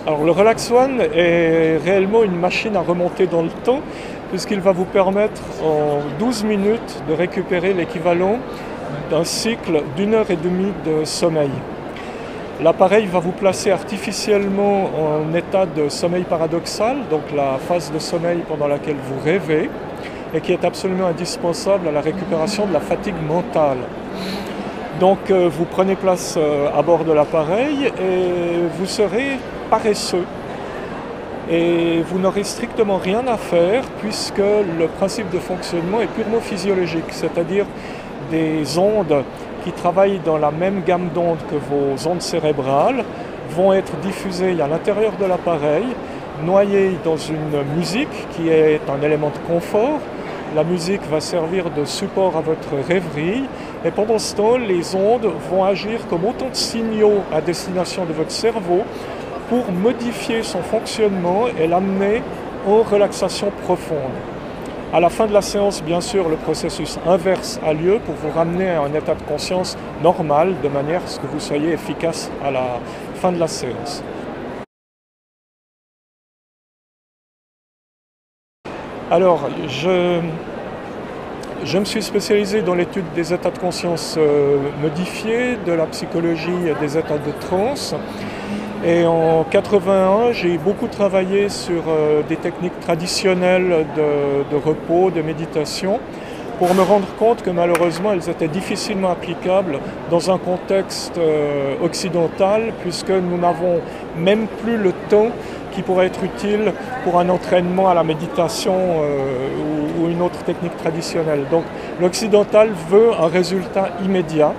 Alors le Relax One est réellement une machine à remonter dans le temps puisqu'il va vous permettre en 12 minutes de récupérer l'équivalent d'un cycle d'1 heure et demie de sommeil. L'appareil va vous placer artificiellement en état de sommeil paradoxal, donc la phase de sommeil pendant laquelle vous rêvez et qui est absolument indispensable à la récupération de la fatigue mentale. Donc vous prenez place à bord de l'appareil et vous serez paresseux et vous n'aurez strictement rien à faire puisque le principe de fonctionnement est purement physiologique, c'est-à-dire des ondes qui travaillent dans la même gamme d'ondes que vos ondes cérébrales vont être diffusées à l'intérieur de l'appareil, noyées dans une musique qui est un élément de confort. La musique va servir de support à votre rêverie et pendant ce temps, les ondes vont agir comme autant de signaux à destination de votre cerveau pour modifier son fonctionnement et l'amener en relaxation profonde. À la fin de la séance, bien sûr, le processus inverse a lieu pour vous ramener à un état de conscience normal de manière à ce que vous soyez efficace à la fin de la séance. Alors, je me suis spécialisé dans l'étude des états de conscience modifiés, de la psychologie et des états de transe. Et en 81, j'ai beaucoup travaillé sur des techniques traditionnelles de repos, de méditation, pour me rendre compte que malheureusement elles étaient difficilement applicables dans un contexte occidental, puisque nous n'avons même plus le temps qui pourrait être utile pour un entraînement à la méditation ou une autre technique traditionnelle. Donc l'occidental veut un résultat immédiat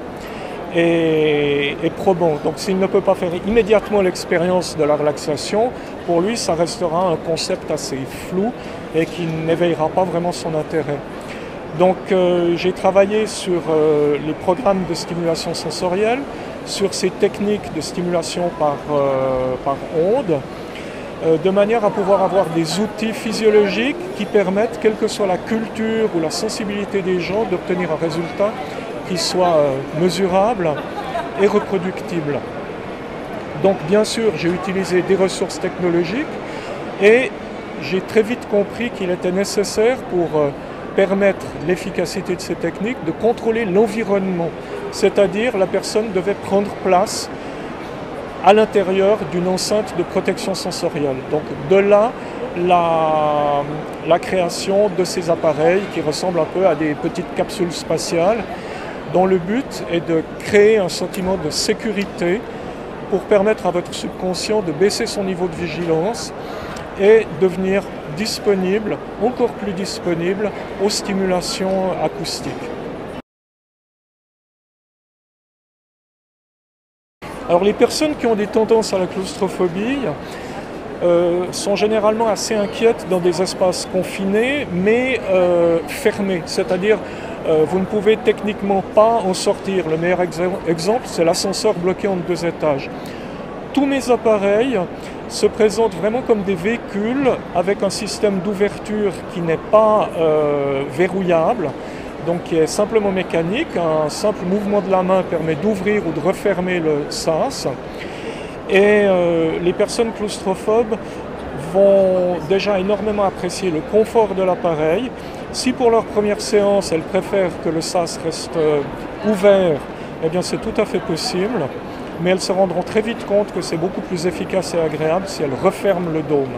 et probant. Donc s'il ne peut pas faire immédiatement l'expérience de la relaxation, pour lui ça restera un concept assez flou et qui n'éveillera pas vraiment son intérêt. Donc j'ai travaillé sur les programmes de stimulation sensorielle, sur ces techniques de stimulation par ondes, de manière à pouvoir avoir des outils physiologiques qui permettent, quelle que soit la culture ou la sensibilité des gens, d'obtenir un résultat qui soit mesurable et reproductible. Donc bien sûr, j'ai utilisé des ressources technologiques et j'ai très vite compris qu'il était nécessaire pour permettre l'efficacité de ces techniques de contrôler l'environnement, c'est-à-dire la personne devait prendre place à l'intérieur d'une enceinte de protection sensorielle. Donc de là, la création de ces appareils qui ressemblent un peu à des petites capsules spatiales dont le but est de créer un sentiment de sécurité pour permettre à votre subconscient de baisser son niveau de vigilance et devenir disponible, encore plus disponible, aux stimulations acoustiques. Alors les personnes qui ont des tendances à la claustrophobie sont généralement assez inquiètes dans des espaces confinés, mais fermés, c'est-à-dire vous ne pouvez techniquement pas en sortir. Le meilleur exemple, c'est l'ascenseur bloqué entre 2 étages. Tous mes appareils se présentent vraiment comme des véhicules avec un système d'ouverture qui n'est pas verrouillable, donc qui est simplement mécanique. Un simple mouvement de la main permet d'ouvrir ou de refermer le sas. Et les personnes claustrophobes vont déjà énormément apprécier le confort de l'appareil. Si pour leur première séance, elles préfèrent que le sas reste ouvert, eh bien c'est tout à fait possible. Mais elles se rendront très vite compte que c'est beaucoup plus efficace et agréable si elles referment le dôme.